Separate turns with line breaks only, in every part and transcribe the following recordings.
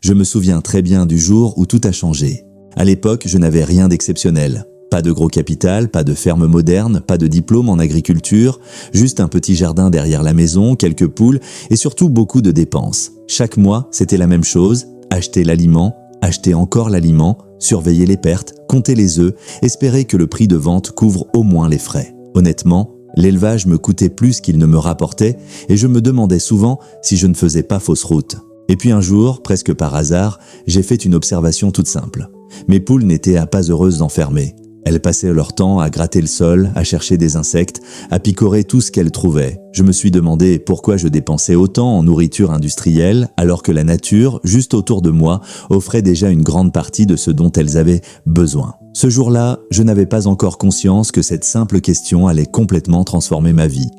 Je me souviens très bien du jour où tout a changé. À l'époque, je n'avais rien d'exceptionnel. Pas de gros capital, pas de ferme moderne, pas de diplôme en agriculture, juste un petit jardin derrière la maison, quelques poules et surtout beaucoup de dépenses. Chaque mois, c'était la même chose, acheter l'aliment, acheter encore l'aliment, surveiller les pertes, compter les œufs, espérer que le prix de vente couvre au moins les frais. Honnêtement, l'élevage me coûtait plus qu'il ne me rapportait et je me demandais souvent si je ne faisais pas fausse route. Et puis un jour, presque par hasard, j'ai fait une observation toute simple. Mes poules n'étaient pas heureuses d'enfermer. Elles passaient leur temps à gratter le sol, à chercher des insectes, à picorer tout ce qu'elles trouvaient. Je me suis demandé pourquoi je dépensais autant en nourriture industrielle alors que la nature, juste autour de moi, offrait déjà une grande partie de ce dont elles avaient besoin. Ce jour-là, je n'avais pas encore conscience que cette simple question allait complètement transformer ma vie.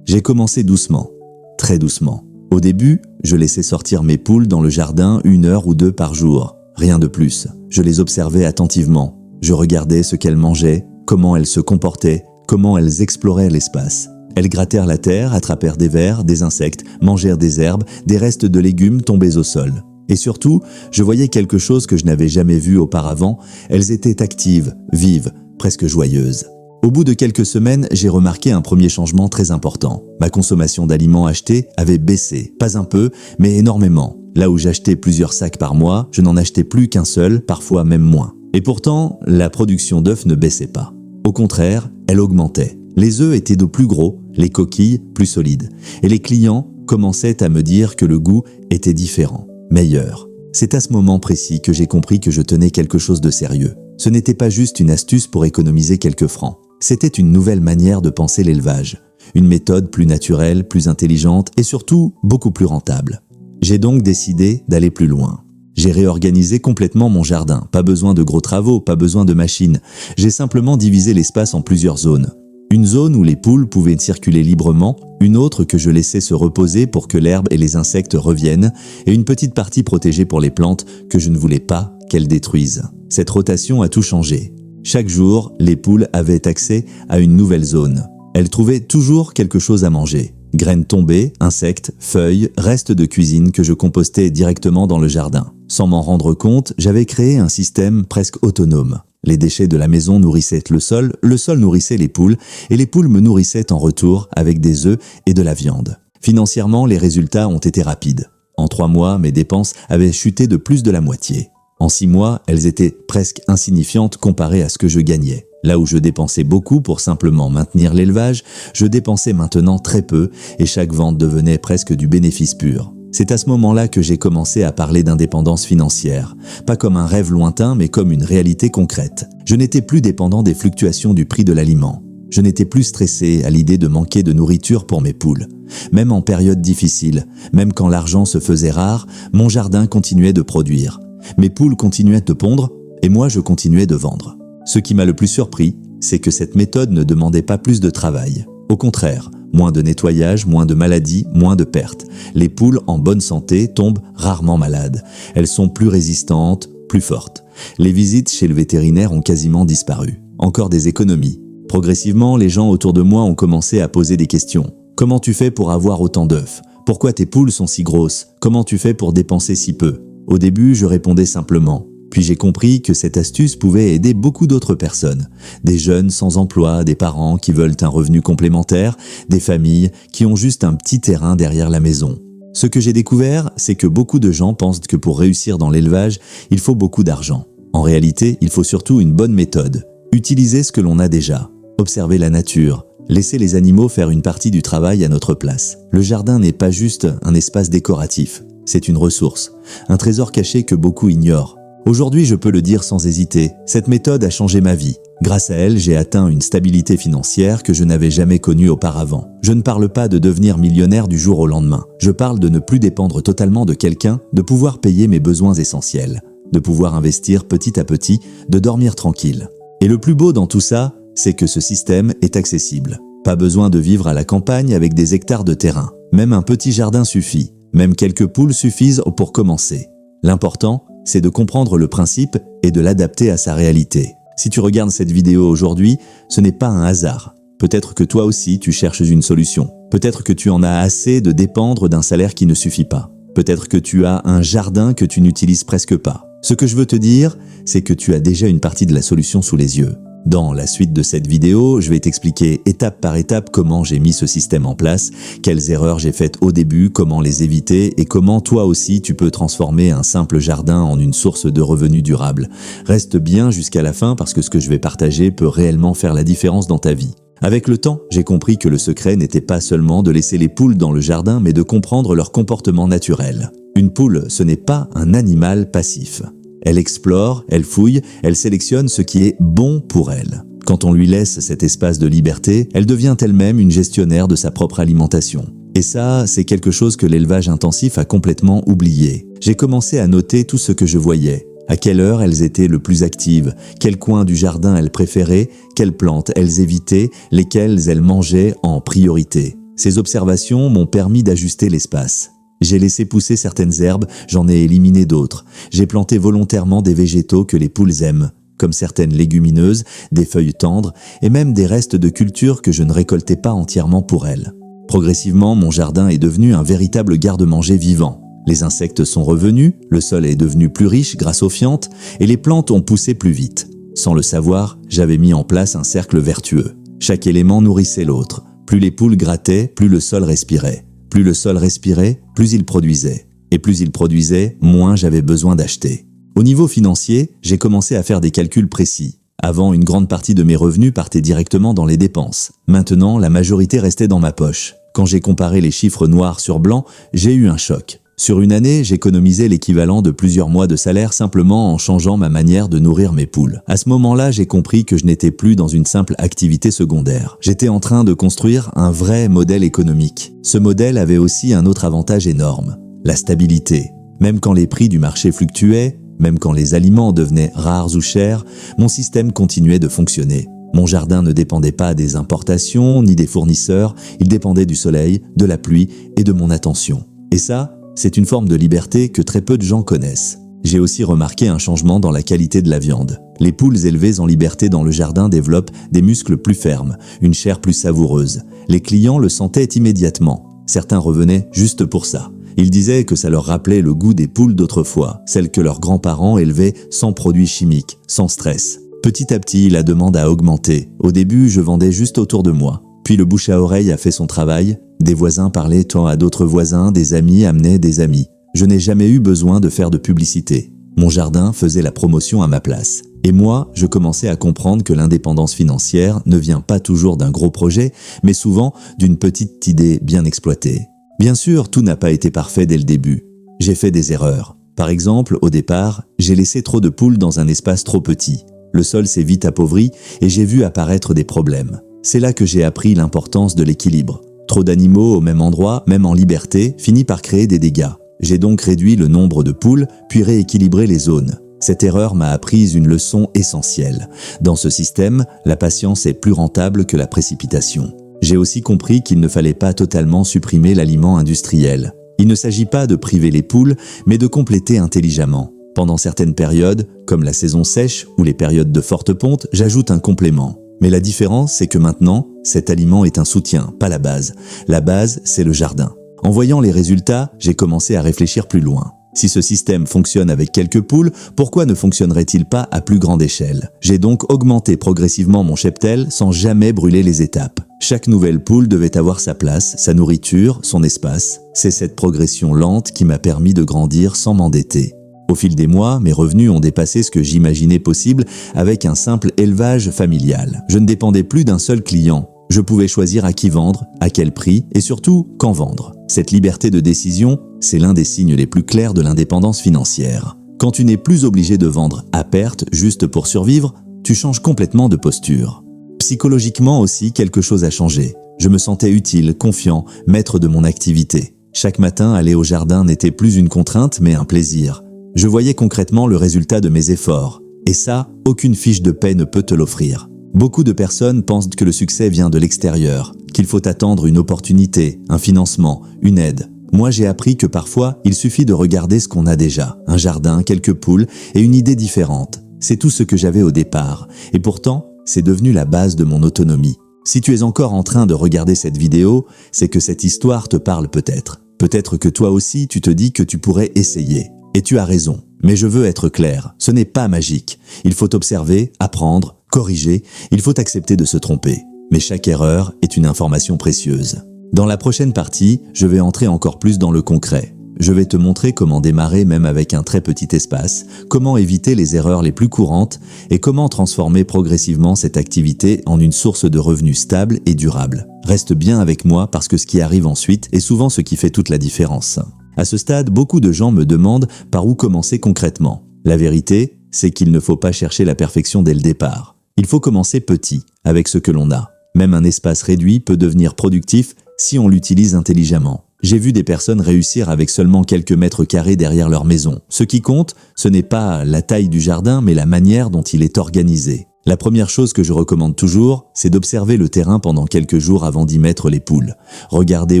J'ai commencé doucement, très doucement. Au début, je laissais sortir mes poules dans le jardin 1 heure ou 2 par jour. Rien de plus. Je les observais attentivement. Je regardais ce qu'elles mangeaient, comment elles se comportaient, comment elles exploraient l'espace. Elles grattèrent la terre, attrapèrent des vers, des insectes, mangèrent des herbes, des restes de légumes tombés au sol. Et surtout, je voyais quelque chose que je n'avais jamais vu auparavant. Elles étaient actives, vives, presque joyeuses. Au bout de quelques semaines, j'ai remarqué un premier changement très important. Ma consommation d'aliments achetés avait baissé, pas un peu, mais énormément. Là où j'achetais plusieurs sacs par mois, je n'en achetais plus qu'un seul, parfois même moins. Et pourtant, la production d'œufs ne baissait pas. Au contraire, elle augmentait. Les œufs étaient de plus gros, les coquilles plus solides. Et les clients commençaient à me dire que le goût était différent, meilleur. C'est à ce moment précis que j'ai compris que je tenais quelque chose de sérieux. Ce n'était pas juste une astuce pour économiser quelques francs. C'était une nouvelle manière de penser l'élevage. Une méthode plus naturelle, plus intelligente et surtout beaucoup plus rentable. J'ai donc décidé d'aller plus loin. J'ai réorganisé complètement mon jardin. Pas besoin de gros travaux, pas besoin de machines. J'ai simplement divisé l'espace en plusieurs zones. Une zone où les poules pouvaient circuler librement, une autre que je laissais se reposer pour que l'herbe et les insectes reviennent, et une petite partie protégée pour les plantes que je ne voulais pas qu'elles détruisent. Cette rotation a tout changé. Chaque jour, les poules avaient accès à une nouvelle zone. Elles trouvaient toujours quelque chose à manger. Graines tombées, insectes, feuilles, restes de cuisine que je compostais directement dans le jardin. Sans m'en rendre compte, j'avais créé un système presque autonome. Les déchets de la maison nourrissaient le sol nourrissait les poules, et les poules me nourrissaient en retour avec des œufs et de la viande. Financièrement, les résultats ont été rapides. En 3 mois, mes dépenses avaient chuté de plus de la moitié. En 6 mois, elles étaient presque insignifiantes comparées à ce que je gagnais. Là où je dépensais beaucoup pour simplement maintenir l'élevage, je dépensais maintenant très peu et chaque vente devenait presque du bénéfice pur. C'est à ce moment-là que j'ai commencé à parler d'indépendance financière. Pas comme un rêve lointain, mais comme une réalité concrète. Je n'étais plus dépendant des fluctuations du prix de l'aliment. Je n'étais plus stressé à l'idée de manquer de nourriture pour mes poules. Même en période difficile, même quand l'argent se faisait rare, mon jardin continuait de produire. Mes poules continuaient de pondre et moi je continuais de vendre. Ce qui m'a le plus surpris, c'est que cette méthode ne demandait pas plus de travail. Au contraire, moins de nettoyage, moins de maladies, moins de pertes. Les poules en bonne santé tombent rarement malades. Elles sont plus résistantes, plus fortes. Les visites chez le vétérinaire ont quasiment disparu. Encore des économies. Progressivement, les gens autour de moi ont commencé à poser des questions. Comment tu fais pour avoir autant d'œufs? Pourquoi tes poules sont si grosses? Comment tu fais pour dépenser si peu? Au début, je répondais simplement. Puis j'ai compris que cette astuce pouvait aider beaucoup d'autres personnes. Des jeunes sans emploi, des parents qui veulent un revenu complémentaire, des familles qui ont juste un petit terrain derrière la maison. Ce que j'ai découvert, c'est que beaucoup de gens pensent que pour réussir dans l'élevage, il faut beaucoup d'argent. En réalité, il faut surtout une bonne méthode. Utiliser ce que l'on a déjà. Observer la nature. Laisser les animaux faire une partie du travail à notre place. Le jardin n'est pas juste un espace décoratif. C'est une ressource. Un trésor caché que beaucoup ignorent. Aujourd'hui, je peux le dire sans hésiter, cette méthode a changé ma vie. Grâce à elle, j'ai atteint une stabilité financière que je n'avais jamais connue auparavant. Je ne parle pas de devenir millionnaire du jour au lendemain. Je parle de ne plus dépendre totalement de quelqu'un, de pouvoir payer mes besoins essentiels, de pouvoir investir petit à petit, de dormir tranquille. Et le plus beau dans tout ça, c'est que ce système est accessible. Pas besoin de vivre à la campagne avec des hectares de terrain. Même un petit jardin suffit. Même quelques poules suffisent pour commencer. L'important, c'est de comprendre le principe et de l'adapter à sa réalité. Si tu regardes cette vidéo aujourd'hui, ce n'est pas un hasard. Peut-être que toi aussi tu cherches une solution. Peut-être que tu en as assez de dépendre d'un salaire qui ne suffit pas. Peut-être que tu as un jardin que tu n'utilises presque pas. Ce que je veux te dire, c'est que tu as déjà une partie de la solution sous les yeux. Dans la suite de cette vidéo, je vais t'expliquer étape par étape comment j'ai mis ce système en place, quelles erreurs j'ai faites au début, comment les éviter et comment toi aussi tu peux transformer un simple jardin en une source de revenus durable. Reste bien jusqu'à la fin parce que ce que je vais partager peut réellement faire la différence dans ta vie. Avec le temps, j'ai compris que le secret n'était pas seulement de laisser les poules dans le jardin, mais de comprendre leur comportement naturel. Une poule, ce n'est pas un animal passif. Elle explore, elle fouille, elle sélectionne ce qui est bon pour elle. Quand on lui laisse cet espace de liberté, elle devient elle-même une gestionnaire de sa propre alimentation. Et ça, c'est quelque chose que l'élevage intensif a complètement oublié. J'ai commencé à noter tout ce que je voyais. À quelle heure elles étaient le plus actives, quel coin du jardin elles préféraient, quelles plantes elles évitaient, lesquelles elles mangeaient en priorité. Ces observations m'ont permis d'ajuster l'espace. J'ai laissé pousser certaines herbes, j'en ai éliminé d'autres. J'ai planté volontairement des végétaux que les poules aiment, comme certaines légumineuses, des feuilles tendres et même des restes de cultures que je ne récoltais pas entièrement pour elles. Progressivement, mon jardin est devenu un véritable garde-manger vivant. Les insectes sont revenus, le sol est devenu plus riche grâce aux fientes et les plantes ont poussé plus vite. Sans le savoir, j'avais mis en place un cercle vertueux. Chaque élément nourrissait l'autre. Plus les poules grattaient, plus le sol respirait. Plus le sol respirait, plus il produisait. Et plus il produisait, moins j'avais besoin d'acheter. Au niveau financier, j'ai commencé à faire des calculs précis. Avant, une grande partie de mes revenus partait directement dans les dépenses. Maintenant, la majorité restait dans ma poche. Quand j'ai comparé les chiffres noirs sur blanc, j'ai eu un choc. Sur une année, j'économisais l'équivalent de plusieurs mois de salaire simplement en changeant ma manière de nourrir mes poules. À ce moment-là, j'ai compris que je n'étais plus dans une simple activité secondaire. J'étais en train de construire un vrai modèle économique. Ce modèle avait aussi un autre avantage énorme, la stabilité. Même quand les prix du marché fluctuaient, même quand les aliments devenaient rares ou chers, mon système continuait de fonctionner. Mon jardin ne dépendait pas des importations ni des fournisseurs, il dépendait du soleil, de la pluie et de mon attention. Et ça, c'est une forme de liberté que très peu de gens connaissent. J'ai aussi remarqué un changement dans la qualité de la viande. Les poules élevées en liberté dans le jardin développent des muscles plus fermes, une chair plus savoureuse. Les clients le sentaient immédiatement. Certains revenaient juste pour ça. Ils disaient que ça leur rappelait le goût des poules d'autrefois, celles que leurs grands-parents élevaient sans produits chimiques, sans stress. Petit à petit, la demande a augmenté. Au début, je vendais juste autour de moi. Puis le bouche à oreille a fait son travail. Des voisins parlaient tant à d'autres voisins, des amis amenaient des amis. Je n'ai jamais eu besoin de faire de publicité. Mon jardin faisait la promotion à ma place. Et moi, je commençais à comprendre que l'indépendance financière ne vient pas toujours d'un gros projet, mais souvent d'une petite idée bien exploitée. Bien sûr, tout n'a pas été parfait dès le début. J'ai fait des erreurs. Par exemple, au départ, j'ai laissé trop de poules dans un espace trop petit. Le sol s'est vite appauvri et j'ai vu apparaître des problèmes. C'est là que j'ai appris l'importance de l'équilibre. Trop d'animaux au même endroit, même en liberté, finit par créer des dégâts. J'ai donc réduit le nombre de poules, puis rééquilibré les zones. Cette erreur m'a appris une leçon essentielle. Dans ce système, la patience est plus rentable que la précipitation. J'ai aussi compris qu'il ne fallait pas totalement supprimer l'aliment industriel. Il ne s'agit pas de priver les poules, mais de compléter intelligemment. Pendant certaines périodes, comme la saison sèche ou les périodes de forte ponte, j'ajoute un complément. Mais la différence, c'est que maintenant, cet aliment est un soutien, pas la base. La base, c'est le jardin. En voyant les résultats, j'ai commencé à réfléchir plus loin. Si ce système fonctionne avec quelques poules, pourquoi ne fonctionnerait-il pas à plus grande échelle? J'ai donc augmenté progressivement mon cheptel sans jamais brûler les étapes. Chaque nouvelle poule devait avoir sa place, sa nourriture, son espace. C'est cette progression lente qui m'a permis de grandir sans m'endetter. Au fil des mois, mes revenus ont dépassé ce que j'imaginais possible avec un simple élevage familial. Je ne dépendais plus d'un seul client. Je pouvais choisir à qui vendre, à quel prix et surtout quand vendre. Cette liberté de décision, c'est l'un des signes les plus clairs de l'indépendance financière. Quand tu n'es plus obligé de vendre à perte juste pour survivre, tu changes complètement de posture. Psychologiquement aussi, quelque chose a changé. Je me sentais utile, confiant, maître de mon activité. Chaque matin, aller au jardin n'était plus une contrainte mais un plaisir. Je voyais concrètement le résultat de mes efforts. Et ça, aucune fiche de paie ne peut te l'offrir. Beaucoup de personnes pensent que le succès vient de l'extérieur, qu'il faut attendre une opportunité, un financement, une aide. Moi, j'ai appris que parfois, il suffit de regarder ce qu'on a déjà. Un jardin, quelques poules et une idée différente. C'est tout ce que j'avais au départ. Et pourtant, c'est devenu la base de mon autonomie. Si tu es encore en train de regarder cette vidéo, c'est que cette histoire te parle peut-être. Peut-être que toi aussi tu te dis que tu pourrais essayer. Et tu as raison. Mais je veux être clair, ce n'est pas magique. Il faut observer, apprendre, corriger, il faut accepter de se tromper. Mais chaque erreur est une information précieuse. Dans la prochaine partie, je vais entrer encore plus dans le concret. Je vais te montrer comment démarrer même avec un très petit espace, comment éviter les erreurs les plus courantes et comment transformer progressivement cette activité en une source de revenus stable et durable. Reste bien avec moi parce que ce qui arrive ensuite est souvent ce qui fait toute la différence. À ce stade, beaucoup de gens me demandent par où commencer concrètement. La vérité, c'est qu'il ne faut pas chercher la perfection dès le départ. Il faut commencer petit, avec ce que l'on a. Même un espace réduit peut devenir productif si on l'utilise intelligemment. J'ai vu des personnes réussir avec seulement quelques mètres carrés derrière leur maison. Ce qui compte, ce n'est pas la taille du jardin, mais la manière dont il est organisé. La première chose que je recommande toujours, c'est d'observer le terrain pendant quelques jours avant d'y mettre les poules. Regardez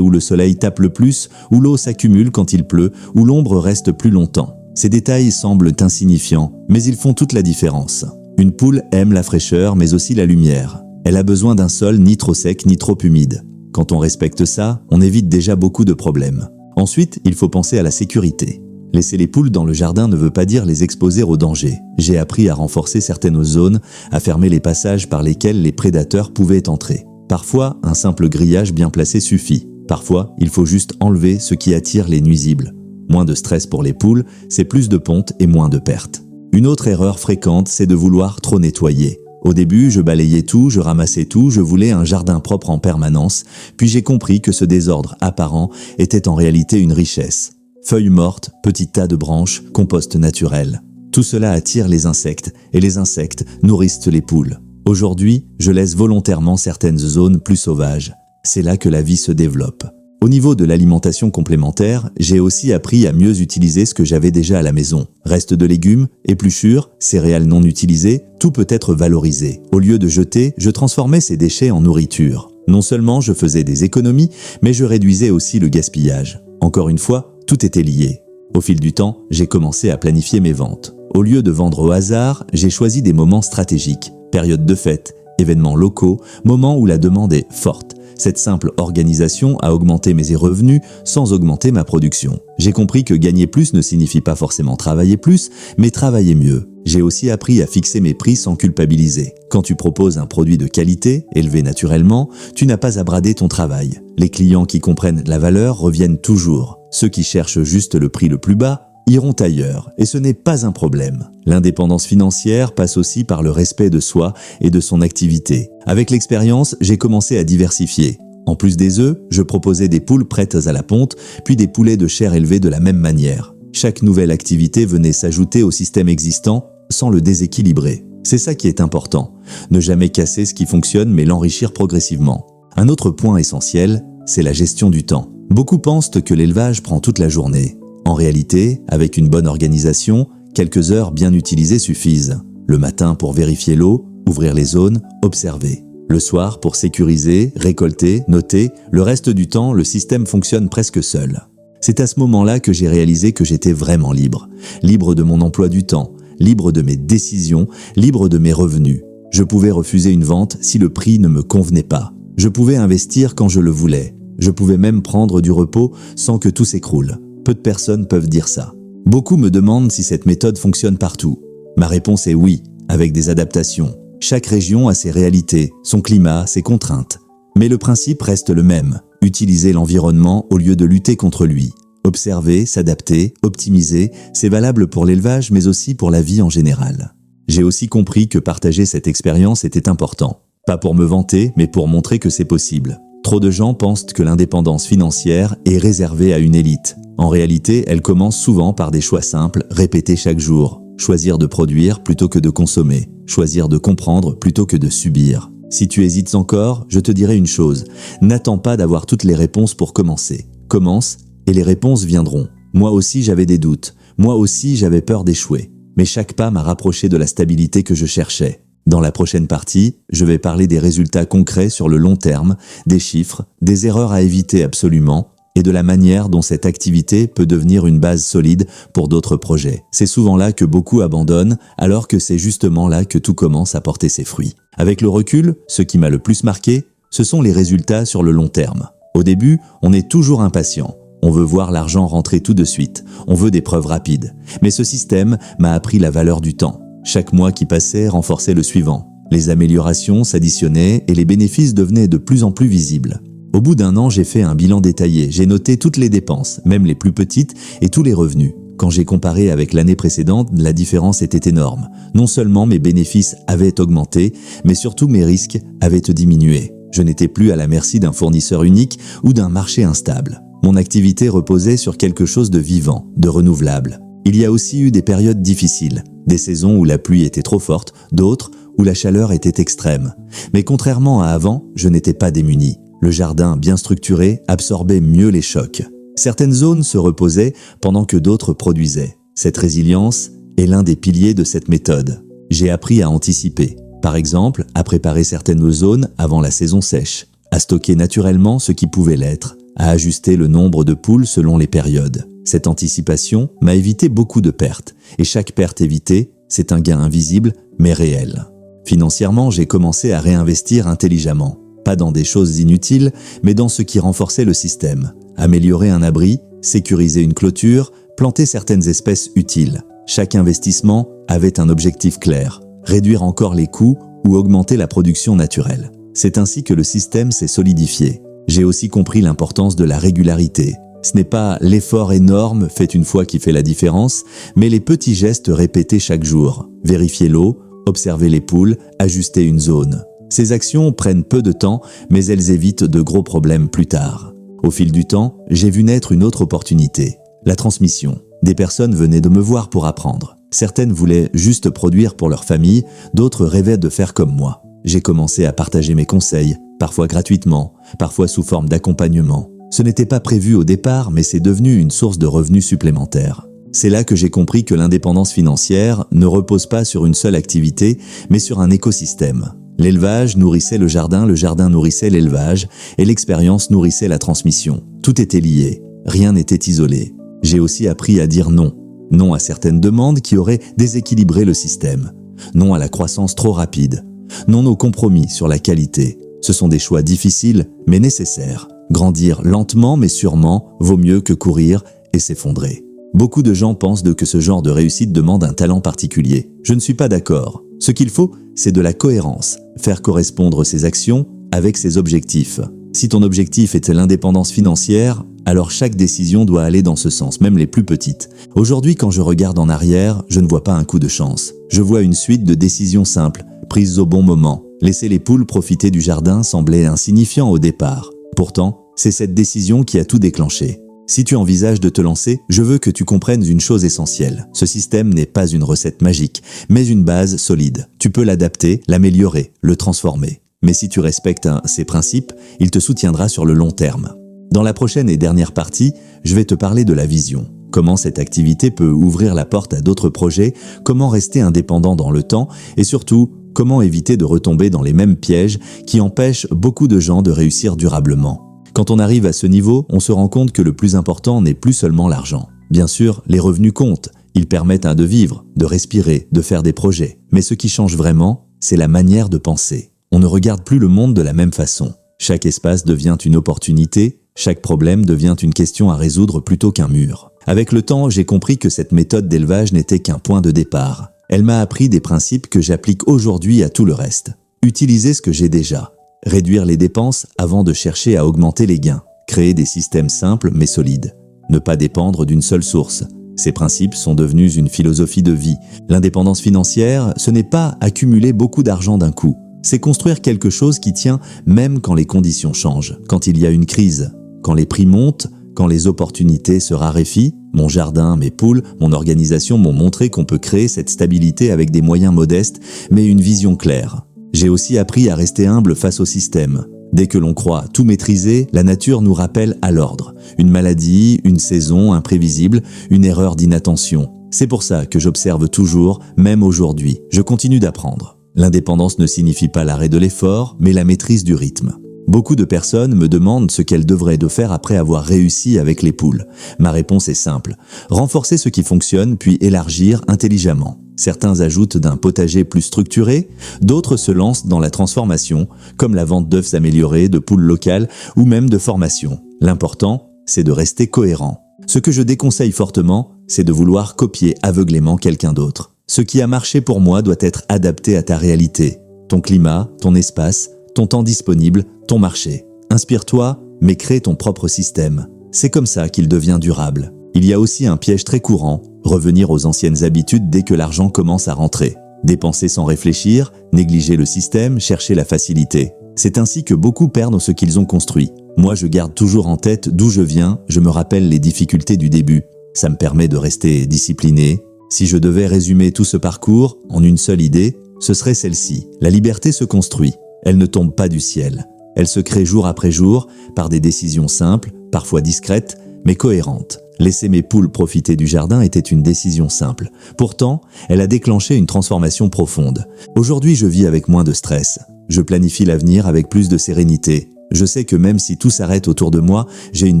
où le soleil tape le plus, où l'eau s'accumule quand il pleut, où l'ombre reste plus longtemps. Ces détails semblent insignifiants, mais ils font toute la différence. Une poule aime la fraîcheur, mais aussi la lumière. Elle a besoin d'un sol ni trop sec ni trop humide. Quand on respecte ça, on évite déjà beaucoup de problèmes. Ensuite, il faut penser à la sécurité. Laisser les poules dans le jardin ne veut pas dire les exposer au danger. J'ai appris à renforcer certaines zones, à fermer les passages par lesquels les prédateurs pouvaient entrer. Parfois, un simple grillage bien placé suffit. Parfois, il faut juste enlever ce qui attire les nuisibles. Moins de stress pour les poules, c'est plus de pontes et moins de pertes. Une autre erreur fréquente, c'est de vouloir trop nettoyer. Au début, je balayais tout, je ramassais tout, je voulais un jardin propre en permanence, puis j'ai compris que ce désordre apparent était en réalité une richesse. Feuilles mortes, petits tas de branches, compost naturel. Tout cela attire les insectes, et les insectes nourrissent les poules. Aujourd'hui, je laisse volontairement certaines zones plus sauvages. C'est là que la vie se développe. Au niveau de l'alimentation complémentaire, j'ai aussi appris à mieux utiliser ce que j'avais déjà à la maison. Restes de légumes, épluchures, céréales non utilisées, tout peut être valorisé. Au lieu de jeter, je transformais ces déchets en nourriture. Non seulement je faisais des économies, mais je réduisais aussi le gaspillage. Encore une fois, tout était lié. Au fil du temps, j'ai commencé à planifier mes ventes. Au lieu de vendre au hasard, j'ai choisi des moments stratégiques. Périodes de fête, événements locaux, moments où la demande est forte. Cette simple organisation a augmenté mes revenus sans augmenter ma production. J'ai compris que gagner plus ne signifie pas forcément travailler plus, mais travailler mieux. J'ai aussi appris à fixer mes prix sans culpabiliser. Quand tu proposes un produit de qualité, élevé naturellement, tu n'as pas à brader ton travail. Les clients qui comprennent la valeur reviennent toujours. Ceux qui cherchent juste le prix le plus bas iront ailleurs, et ce n'est pas un problème. L'indépendance financière passe aussi par le respect de soi et de son activité. Avec l'expérience, j'ai commencé à diversifier. En plus des œufs, je proposais des poules prêtes à la ponte, puis des poulets de chair élevés de la même manière. Chaque nouvelle activité venait s'ajouter au système existant sans le déséquilibrer. C'est ça qui est important. Ne jamais casser ce qui fonctionne, mais l'enrichir progressivement. Un autre point essentiel, c'est la gestion du temps. Beaucoup pensent que l'élevage prend toute la journée. En réalité, avec une bonne organisation, quelques heures bien utilisées suffisent. Le matin pour vérifier l'eau, ouvrir les zones, observer. Le soir pour sécuriser, récolter, noter. Le reste du temps, le système fonctionne presque seul. C'est à ce moment-là que j'ai réalisé que j'étais vraiment libre. Libre de mon emploi du temps, libre de mes décisions, libre de mes revenus. Je pouvais refuser une vente si le prix ne me convenait pas. Je pouvais investir quand je le voulais. Je pouvais même prendre du repos sans que tout s'écroule. Peu de personnes peuvent dire ça. Beaucoup me demandent si cette méthode fonctionne partout. Ma réponse est oui, avec des adaptations. Chaque région a ses réalités, son climat, ses contraintes. Mais le principe reste le même, utiliser l'environnement au lieu de lutter contre lui. Observer, s'adapter, optimiser, c'est valable pour l'élevage mais aussi pour la vie en général. J'ai aussi compris que partager cette expérience était important. Pas pour me vanter, mais pour montrer que c'est possible. Trop de gens pensent que l'indépendance financière est réservée à une élite. En réalité, elle commence souvent par des choix simples, répétés chaque jour. Choisir de produire plutôt que de consommer. Choisir de comprendre plutôt que de subir. Si tu hésites encore, je te dirai une chose. N'attends pas d'avoir toutes les réponses pour commencer. Commence et les réponses viendront. Moi aussi j'avais des doutes. Moi aussi j'avais peur d'échouer. Mais chaque pas m'a rapproché de la stabilité que je cherchais. Dans la prochaine partie, je vais parler des résultats concrets sur le long terme, des chiffres, des erreurs à éviter absolument, et de la manière dont cette activité peut devenir une base solide pour d'autres projets. C'est souvent là que beaucoup abandonnent, alors que c'est justement là que tout commence à porter ses fruits. Avec le recul, ce qui m'a le plus marqué, ce sont les résultats sur le long terme. Au début, on est toujours impatient. On veut voir l'argent rentrer tout de suite, on veut des preuves rapides. Mais ce système m'a appris la valeur du temps. Chaque mois qui passait renforçait le suivant. Les améliorations s'additionnaient et les bénéfices devenaient de plus en plus visibles. Au bout d'un an, j'ai fait un bilan détaillé. J'ai noté toutes les dépenses, même les plus petites, et tous les revenus. Quand j'ai comparé avec l'année précédente, la différence était énorme. Non seulement mes bénéfices avaient augmenté, mais surtout mes risques avaient diminué. Je n'étais plus à la merci d'un fournisseur unique ou d'un marché instable. Mon activité reposait sur quelque chose de vivant, de renouvelable. Il y a aussi eu des périodes difficiles, des saisons où la pluie était trop forte, d'autres où la chaleur était extrême. Mais contrairement à avant, je n'étais pas démuni. Le jardin bien structuré absorbait mieux les chocs. Certaines zones se reposaient pendant que d'autres produisaient. Cette résilience est l'un des piliers de cette méthode. J'ai appris à anticiper. Par exemple, à préparer certaines zones avant la saison sèche, à stocker naturellement ce qui pouvait l'être, à ajuster le nombre de poules selon les périodes. Cette anticipation m'a évité beaucoup de pertes, et chaque perte évitée, c'est un gain invisible, mais réel. Financièrement, j'ai commencé à réinvestir intelligemment. Pas dans des choses inutiles, mais dans ce qui renforçait le système. Améliorer un abri, sécuriser une clôture, planter certaines espèces utiles. Chaque investissement avait un objectif clair, réduire encore les coûts ou augmenter la production naturelle. C'est ainsi que le système s'est solidifié. J'ai aussi compris l'importance de la régularité. Ce n'est pas l'effort énorme fait une fois qui fait la différence, mais les petits gestes répétés chaque jour. Vérifier l'eau, observer les poules, ajuster une zone. Ces actions prennent peu de temps, mais elles évitent de gros problèmes plus tard. Au fil du temps, j'ai vu naître une autre opportunité, la transmission. Des personnes venaient de me voir pour apprendre. Certaines voulaient juste produire pour leur famille, d'autres rêvaient de faire comme moi. J'ai commencé à partager mes conseils, parfois gratuitement, parfois sous forme d'accompagnement. Ce n'était pas prévu au départ, mais c'est devenu une source de revenus supplémentaires. C'est là que j'ai compris que l'indépendance financière ne repose pas sur une seule activité, mais sur un écosystème. L'élevage nourrissait le jardin nourrissait l'élevage, et l'expérience nourrissait la transmission. Tout était lié, rien n'était isolé. J'ai aussi appris à dire non. Non à certaines demandes qui auraient déséquilibré le système. Non à la croissance trop rapide. Non aux compromis sur la qualité. Ce sont des choix difficiles, mais nécessaires. Grandir lentement mais sûrement vaut mieux que courir et s'effondrer. Beaucoup de gens pensent que ce genre de réussite demande un talent particulier. Je ne suis pas d'accord. Ce qu'il faut, c'est de la cohérence, faire correspondre ses actions avec ses objectifs. Si ton objectif était l'indépendance financière, alors chaque décision doit aller dans ce sens, même les plus petites. Aujourd'hui, quand je regarde en arrière, je ne vois pas un coup de chance. Je vois une suite de décisions simples, prises au bon moment. Laisser les poules profiter du jardin semblait insignifiant au départ. Pourtant, c'est cette décision qui a tout déclenché. Si tu envisages de te lancer, je veux que tu comprennes une chose essentielle. Ce système n'est pas une recette magique, mais une base solide. Tu peux l'adapter, l'améliorer, le transformer. Mais si tu respectes ses principes, il te soutiendra sur le long terme. Dans la prochaine et dernière partie, je vais te parler de la vision. Comment cette activité peut ouvrir la porte à d'autres projets, comment rester indépendant dans le temps et surtout, comment éviter de retomber dans les mêmes pièges qui empêchent beaucoup de gens de réussir durablement. Quand on arrive à ce niveau, on se rend compte que le plus important n'est plus seulement l'argent. Bien sûr, les revenus comptent. Ils permettent de vivre, de respirer, de faire des projets. Mais ce qui change vraiment, c'est la manière de penser. On ne regarde plus le monde de la même façon. Chaque espace devient une opportunité, chaque problème devient une question à résoudre plutôt qu'un mur. Avec le temps, j'ai compris que cette méthode d'élevage n'était qu'un point de départ. Elle m'a appris des principes que j'applique aujourd'hui à tout le reste. Utiliser ce que j'ai déjà. Réduire les dépenses avant de chercher à augmenter les gains. Créer des systèmes simples mais solides. Ne pas dépendre d'une seule source. Ces principes sont devenus une philosophie de vie. L'indépendance financière, ce n'est pas accumuler beaucoup d'argent d'un coup. C'est construire quelque chose qui tient même quand les conditions changent, quand il y a une crise, quand les prix montent, quand les opportunités se raréfient. Mon jardin, mes poules, mon organisation m'ont montré qu'on peut créer cette stabilité avec des moyens modestes, mais une vision claire. J'ai aussi appris à rester humble face au système. Dès que l'on croit tout maîtriser, la nature nous rappelle à l'ordre. Une maladie, une saison imprévisible, une erreur d'inattention. C'est pour ça que j'observe toujours, même aujourd'hui. Je continue d'apprendre. L'indépendance ne signifie pas l'arrêt de l'effort, mais la maîtrise du rythme. Beaucoup de personnes me demandent ce qu'elles devraient faire après avoir réussi avec les poules. Ma réponse est simple. Renforcer ce qui fonctionne, puis élargir intelligemment. Certains ajoutent d'un potager plus structuré, d'autres se lancent dans la transformation, comme la vente d'œufs améliorés, de poules locales ou même de formation. L'important, c'est de rester cohérent. Ce que je déconseille fortement, c'est de vouloir copier aveuglément quelqu'un d'autre. Ce qui a marché pour moi doit être adapté à ta réalité, ton climat, ton espace, ton temps disponible, ton marché. Inspire-toi, mais crée ton propre système. C'est comme ça qu'il devient durable. Il y a aussi un piège très courant, revenir aux anciennes habitudes dès que l'argent commence à rentrer. Dépenser sans réfléchir, négliger le système, chercher la facilité. C'est ainsi que beaucoup perdent ce qu'ils ont construit. Moi, je garde toujours en tête d'où je viens, je me rappelle les difficultés du début. Ça me permet de rester discipliné. Si je devais résumer tout ce parcours en une seule idée, ce serait celle-ci. La liberté se construit. Elle ne tombe pas du ciel. Elle se crée jour après jour par des décisions simples, parfois discrètes, mais cohérentes. Laisser mes poules profiter du jardin était une décision simple. Pourtant, elle a déclenché une transformation profonde. Aujourd'hui, je vis avec moins de stress. Je planifie l'avenir avec plus de sérénité. Je sais que même si tout s'arrête autour de moi, j'ai une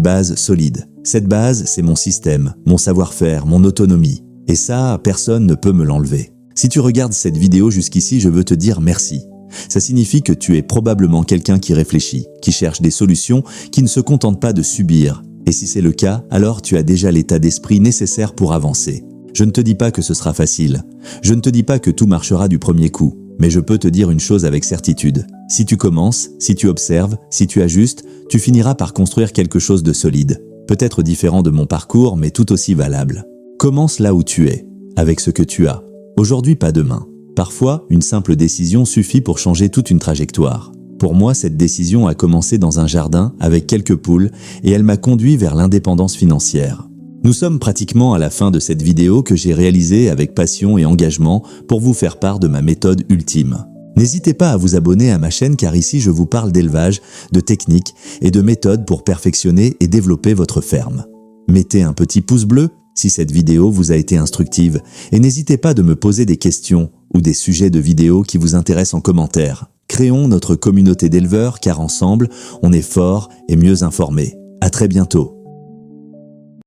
base solide. Cette base, c'est mon système, mon savoir-faire, mon autonomie. Et ça, personne ne peut me l'enlever. Si tu regardes cette vidéo jusqu'ici, je veux te dire merci. Ça signifie que tu es probablement quelqu'un qui réfléchit, qui cherche des solutions, qui ne se contente pas de subir. Et si c'est le cas, alors tu as déjà l'état d'esprit nécessaire pour avancer. Je ne te dis pas que ce sera facile. Je ne te dis pas que tout marchera du premier coup. Mais je peux te dire une chose avec certitude. Si tu commences, si tu observes, si tu ajustes, tu finiras par construire quelque chose de solide. Peut-être différent de mon parcours, mais tout aussi valable. Commence là où tu es, avec ce que tu as. Aujourd'hui, pas demain. Parfois, une simple décision suffit pour changer toute une trajectoire. Pour moi, cette décision a commencé dans un jardin avec quelques poules et elle m'a conduit vers l'indépendance financière. Nous sommes pratiquement à la fin de cette vidéo que j'ai réalisée avec passion et engagement pour vous faire part de ma méthode ultime. N'hésitez pas à vous abonner à ma chaîne car ici je vous parle d'élevage, de techniques et de méthodes pour perfectionner et développer votre ferme. Mettez un petit pouce bleu si cette vidéo vous a été instructive et n'hésitez pas de me poser des questions ou des sujets de vidéos qui vous intéressent en commentaire. Créons notre communauté d'éleveurs car ensemble, on est fort et mieux informés. À très bientôt.